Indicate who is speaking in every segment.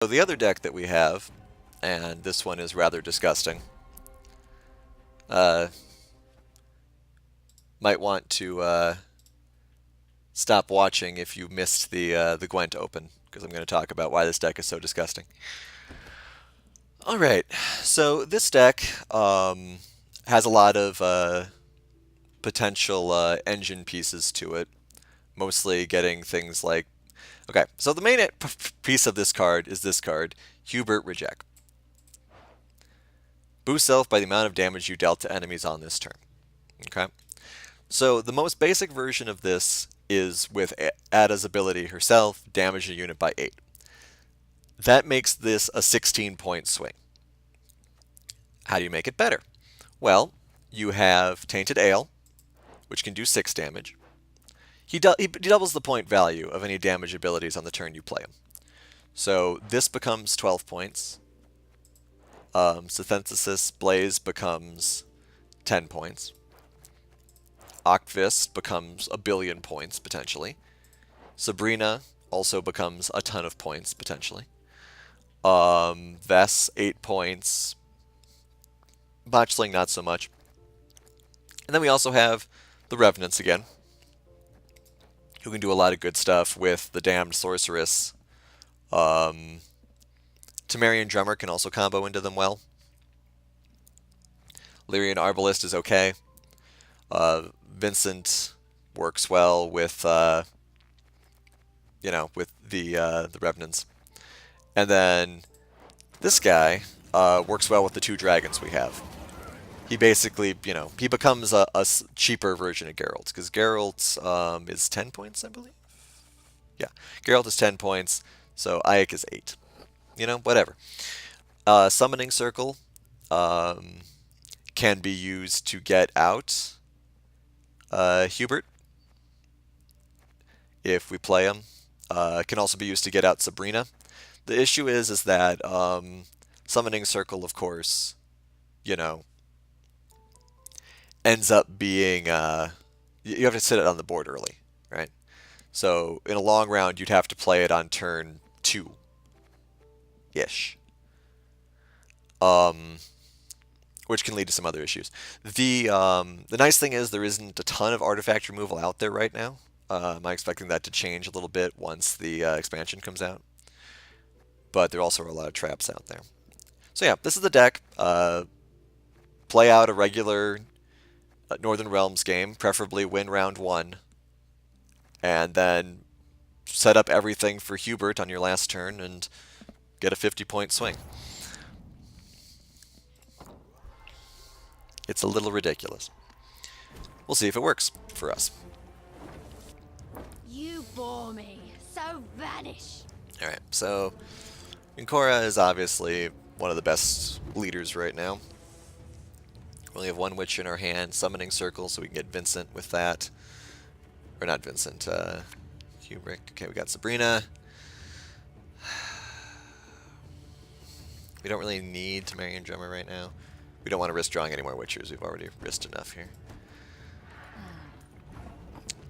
Speaker 1: So the other deck that we have, and this one is rather disgusting, might want to stop watching if you missed the Gwent Open, because I'm going to talk about why this deck is so disgusting. Alright, so this deck has a lot of potential engine pieces to it, mostly getting things like... Okay, so the main piece of this card is this card, Hubert Rejk. Boost self by the amount of damage you dealt to enemies on this turn. Okay, so the most basic version of this is with Adda's ability herself, damage a unit by 8. That makes this a 16-point swing. How do you make it better? Well, you have Tainted Ale, which can do 6 damage. He doubles the point value of any damage abilities on the turn you play him. So this becomes 12 points. Synthesis Blaze becomes 10 points. Octfist becomes a billion points, potentially. Sabrina also becomes a ton of points, potentially. Vess, 8 points. Botchling, not so much. And then we also have the Revenants again, who can do a lot of good stuff with the Damned Sorceress. Temerian Drummer can also combo into them well. Lyrian Arbalist is okay. Vincent works well with, with the Revenants. And then this guy works well with the 2 dragons we have. He basically, he becomes a cheaper version of Geralt, because Geralt is 10 points, I believe? Yeah, Geralt is 10 points, so Ike is 8. Whatever. Summoning Circle can be used to get out Hubert, if we play him. Can also be used to get out Sabrina. The issue is that Summoning Circle, of course, ends up being, you have to sit it on the board early, right? So in a long round, you'd have to play it on turn 2-ish. Which can lead to some other issues. The nice thing is there isn't a ton of artifact removal out there right now. I'm expecting that to change a little bit once the expansion comes out. But there also are a lot of traps out there. So yeah, this is the deck. Play out a regular Northern Realms game, preferably win round 1, and then set up everything for Hubert on your last turn and get a 50-point swing. It's a little ridiculous. We'll see if it works for us.
Speaker 2: You bore me, so vanish.
Speaker 1: Alright, so Incora is obviously one of the best leaders right now. We only have 1 witch in our hand, Summoning Circle, so we can get Vincent with that. Or not Vincent, Hubert. Okay, we got Sabrina. We don't really need Temerian Drummer right now. We don't want to risk drawing any more Witchers. We've already risked enough here.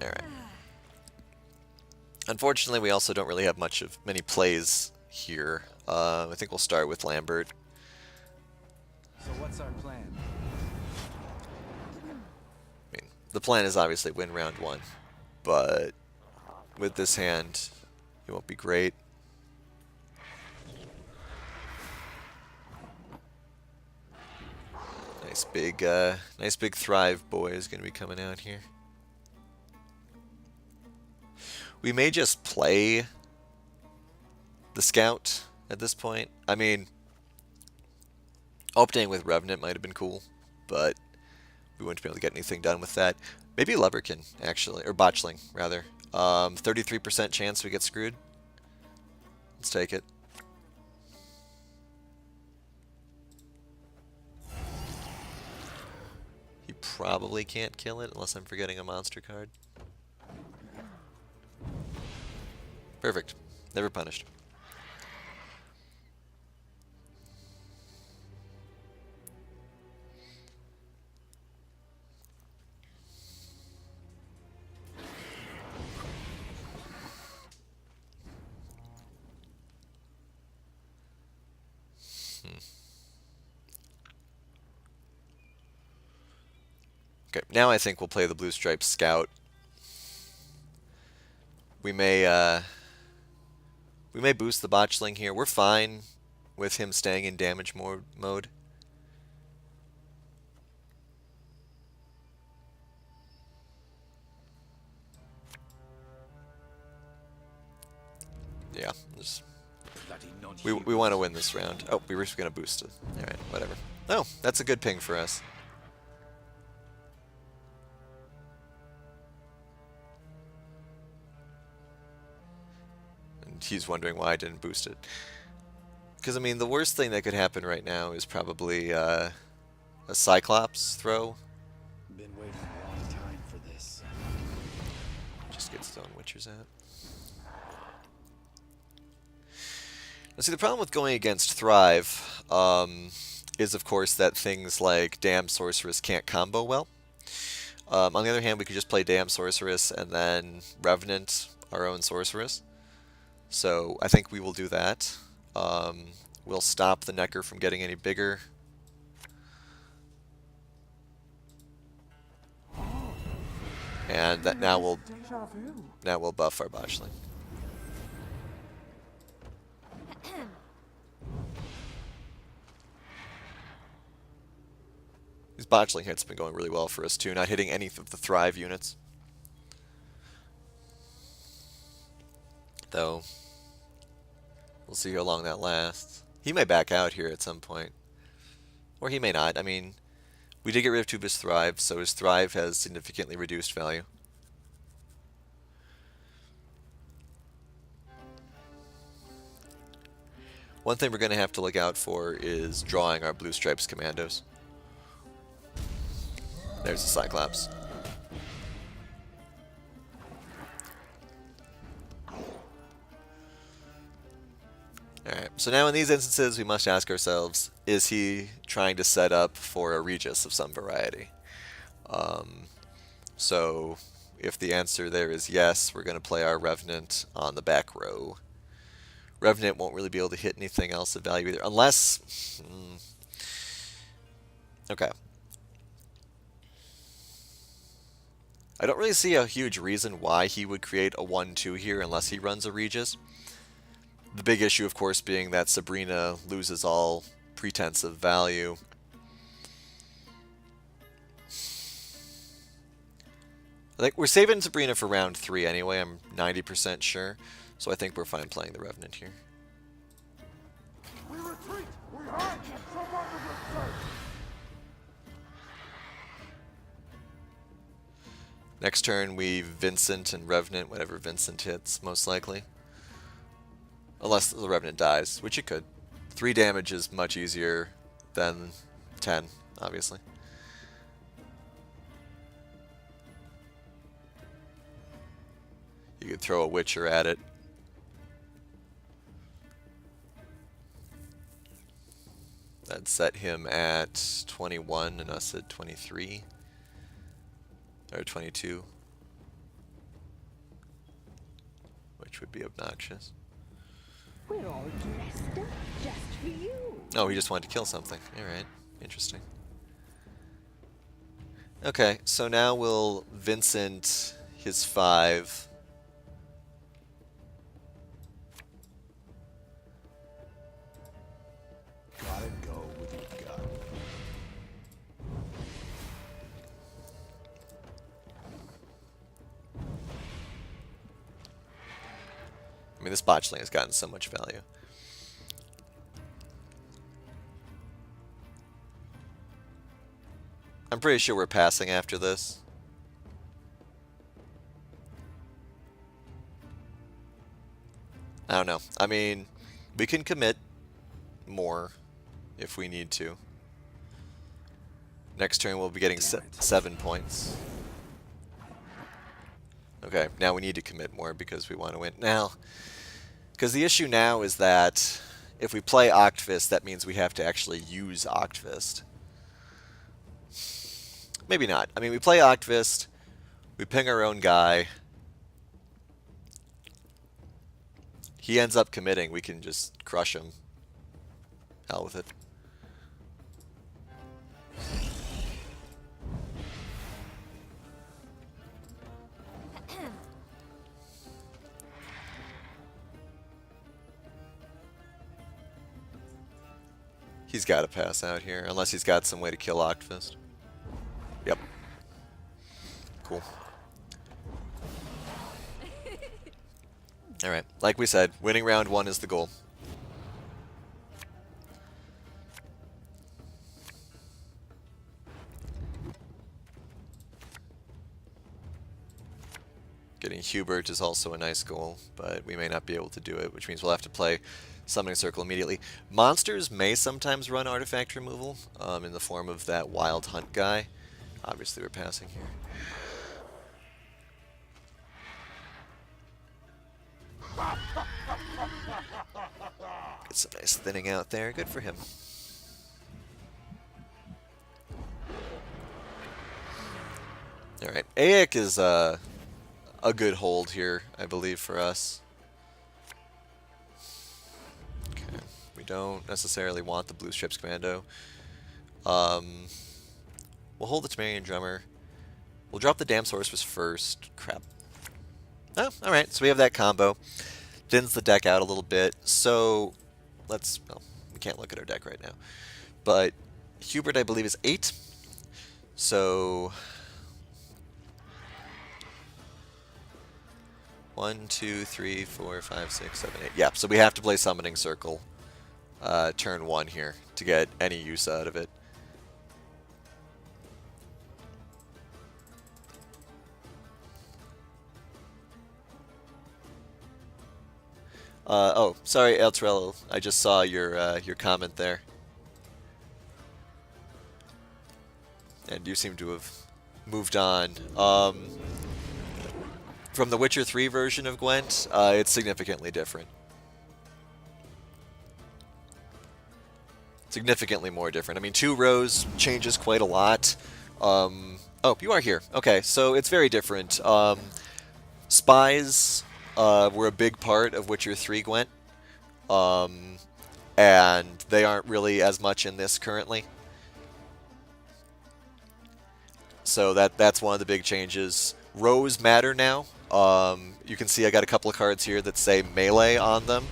Speaker 1: Alright. Unfortunately, we also don't really have many plays here. I think we'll start with Lambert.
Speaker 3: So what's our plan?
Speaker 1: The plan is obviously win round 1, but with this hand, it won't be great. Nice big Thrive boy is going to be coming out here. We may just play the Scout at this point. I mean, opening with Revenant might have been cool, but we wouldn't be able to get anything done with that. Maybe Leverkin, actually, or Botchling, rather. 33% chance we get screwed. Let's take it. He probably can't kill it unless I'm forgetting a monster card. Perfect. Never punished. Okay, now I think we'll play the Blue Stripe Scout. We may boost the botchling here. We're fine with him staying in damage mode. Yeah, we want to win this round. Oh, we were just gonna boost it. All right, whatever. Oh, that's a good ping for us. And he's wondering why I didn't boost it. Because I mean, the worst thing that could happen right now is probably a Cyclops throw.
Speaker 3: Been waiting a long time for this.
Speaker 1: Just gets his own Witchers out. Now, see, the problem with going against Thrive is, of course, that things like Damn Sorceress can't combo well. On the other hand, we could just play Damn Sorceress and then Revenant our own Sorceress. So I think we will do that. We'll stop the Necker from getting any bigger. And that now we'll buff our botchling. These botchling hits have been going really well for us too, not hitting any of the Thrive units. Though, we'll see how long that lasts. He may back out here at some point. Or he may not. I mean, we did get rid of 2 of his Thrive, so his Thrive has significantly reduced value. One thing we're going to have to look out for is drawing our Blue Stripes commandos. There's the Cyclops. Alright, so now in these instances we must ask ourselves, is he trying to set up for a Regis of some variety? So if the answer there is yes, we're going to play our Revenant on the back row. Revenant won't really be able to hit anything else of value either, unless... Okay. I don't really see a huge reason why he would create a 1-2 here unless he runs a Regis. The big issue, of course, being that Sabrina loses all pretense of value. I think we're saving Sabrina for round 3 anyway, I'm 90% sure. So I think we're fine playing the Revenant here.
Speaker 4: We retreat! We hide! Someone to retreat!
Speaker 1: Next turn we Vincent and Revenant, whatever Vincent hits, most likely. Unless the Revenant dies, which it could. 3 damage is much easier than 10, obviously. You could throw a Witcher at it. That'd set him at 21 and us at 23. Or 22. Which would be obnoxious.
Speaker 5: We're all dressed up just for you.
Speaker 1: Oh, he just wanted to kill something. Alright, interesting. Okay, so now we'll Vincent his 5.
Speaker 3: Gotta go with your gut.
Speaker 1: I mean, this botchling has gotten so much value. I'm pretty sure we're passing after this. I don't know. I mean, we can commit more if we need to. Next turn we'll be getting 7 points. Okay, now we need to commit more because we want to win. Now, because the issue now is that if we play Octfist, that means we have to actually use Octfist. Maybe not. I mean, we play Octfist, we ping our own guy. He ends up committing, we can just crush him. Hell with it. He's got to pass out here, unless he's got some way to kill Octfist. Yep. Cool. Alright, like we said, winning round 1 is the goal. Getting Hubert is also a nice goal, but we may not be able to do it, which means we'll have to play Summoning Circle immediately. Monsters may sometimes run artifact removal in the form of that Wild Hunt guy. Obviously we're passing here. Get some nice thinning out there. Good for him. Alright, Aik is a good hold here, I believe, for us. Okay, we don't necessarily want the Blue Strips Commando. We'll hold the Temerian Drummer. We'll drop the Damn Sorceress first. Crap. Oh, alright, so we have that combo. Thins the deck out a little bit, so let's... well, we can't look at our deck right now. But Hubert, I believe, is 8. So... 1, 2, 3, 4, 5, 6, 7, 8. Yeah, so we have to play Summoning Circle turn 1 here to get any use out of it. Oh, sorry, El Trello. I just saw your comment there. And you seem to have moved on. From the Witcher 3 version of Gwent, it's significantly different. Significantly more different. I mean, 2 rows changes quite a lot. Oh, you are here. Okay, so it's very different. Spies were a big part of Witcher 3 Gwent. And they aren't really as much in this currently. So that's one of the big changes. Rows matter now. You can see I got a couple of cards here that say melee on them,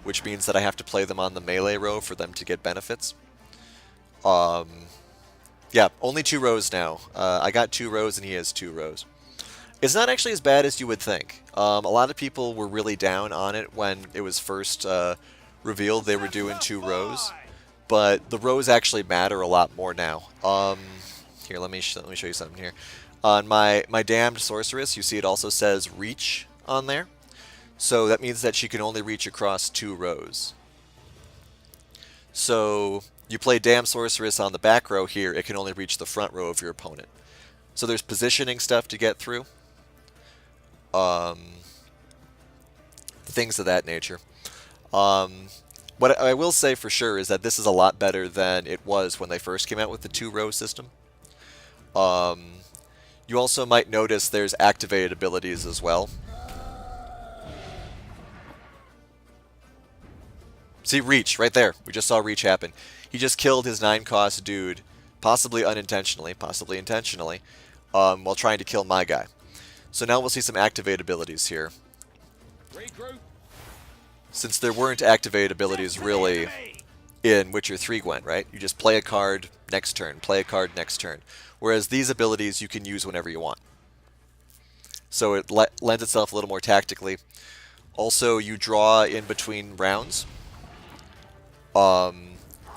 Speaker 1: which means that I have to play them on the melee row for them to get benefits. Yeah, only 2 rows now. I got 2 rows and he has 2 rows. It's not actually as bad as you would think. A lot of people were really down on it when it was first revealed they were doing 2 rows, but the rows actually matter a lot more now. Here, let me show you something here. On my Damned Sorceress, you see it also says reach on there. So that means that she can only reach across 2 rows. So you play Damned Sorceress on the back row here, it can only reach the front row of your opponent. So there's positioning stuff to get through. Things of that nature. What I will say for sure is that this is a lot better than it was when they first came out with the 2-row system. You also might notice there's activated abilities as well. See, reach, right there. We just saw reach happen. He just killed his 9-cost dude, possibly unintentionally, possibly intentionally, while trying to kill my guy. So now we'll see some activated abilities here. Since there weren't activated abilities really in Witcher 3 Gwent, right? You just play a card next turn, play a card next turn. Whereas these abilities you can use whenever you want. So it lends itself a little more tactically. Also, you draw in between rounds.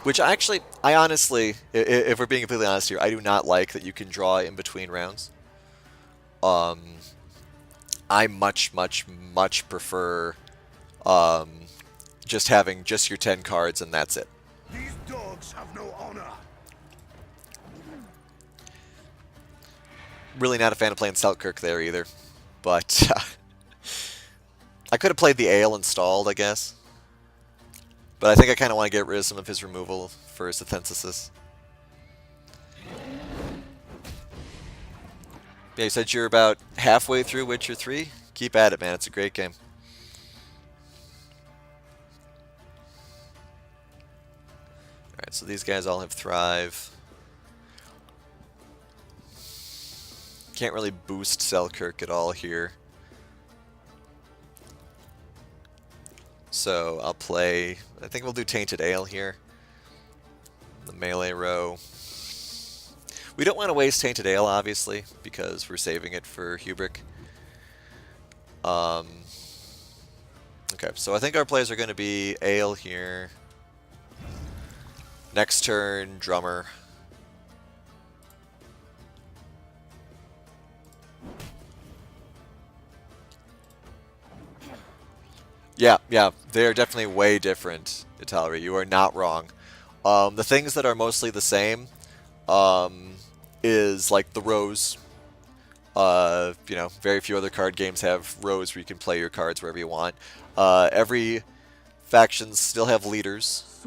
Speaker 1: Which I honestly, if we're being completely honest here, I do not like that you can draw in between rounds. I much prefer just having just your 10 cards and that's it.
Speaker 4: These dogs have no honor.
Speaker 1: Really not a fan of playing Selkirk there either. But I could have played the Ale installed, I guess. But I think I kind of want to get rid of some of his removal for his synthesis. Yeah, you said you're about halfway through Witcher 3? Keep at it, man. It's a great game. Alright, so these guys all have Thrive. Can't really boost Selkirk at all here. So I'll play, I think we'll do Tainted Ale here. The melee row. We don't want to waste Tainted Ale, obviously, because we're saving it for Hubert. Okay, so I think our plays are going to be Ale here. Next turn, Drummer. Yeah, they are definitely way different, Italri. You are not wrong. The things that are mostly the same is like the rows. You know, very few other card games have rows where you can play your cards wherever you want. Every factions still have leaders,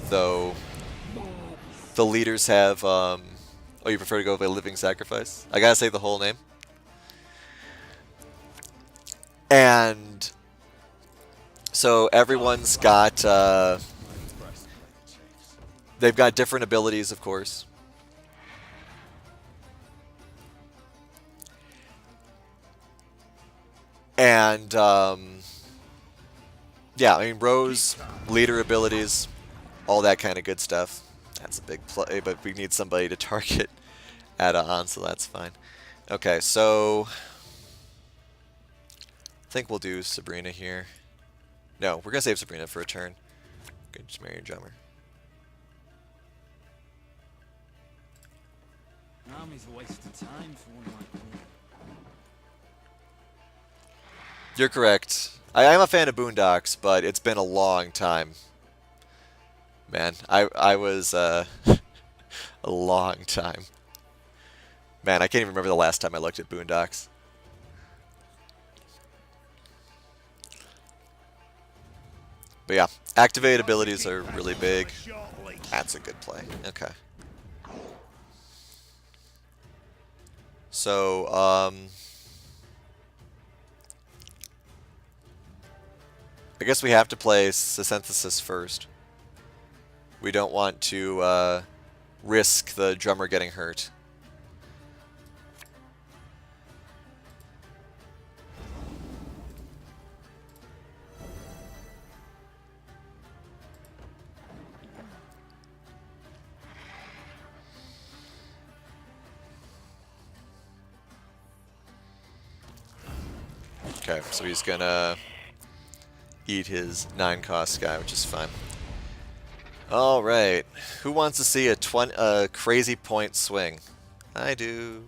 Speaker 1: though the leaders have. Oh, you prefer to go with a living sacrifice? I gotta say the whole name. And so everyone's got. They've got different abilities, of course. And, yeah, I mean, Rose, leader abilities, all that kind of good stuff. That's a big play, but we need somebody to target Adda on, so that's fine. Okay, so I think we'll do Sabrina here. No, we're going to save Sabrina for a turn. Good, just marry your drummer.
Speaker 3: Army's a waste of time for one like me.
Speaker 1: You're correct. I am a fan of Boondocks, but it's been a long time. Man, I was a long time. Man, I can't even remember the last time I looked at Boondocks. But yeah, activated abilities are really big. That's a good play. Okay. So, I guess we have to play Synthesis first. We don't want to risk the drummer getting hurt. Okay, so he's gonna eat his 9-cost guy, which is fine. Alright, who wants to see a crazy point swing? I do.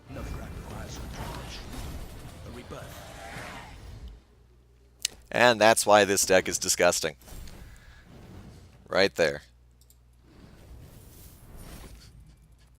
Speaker 3: Another crack requires regeneration. A rebirth.
Speaker 1: And that's why this deck is disgusting. Right there.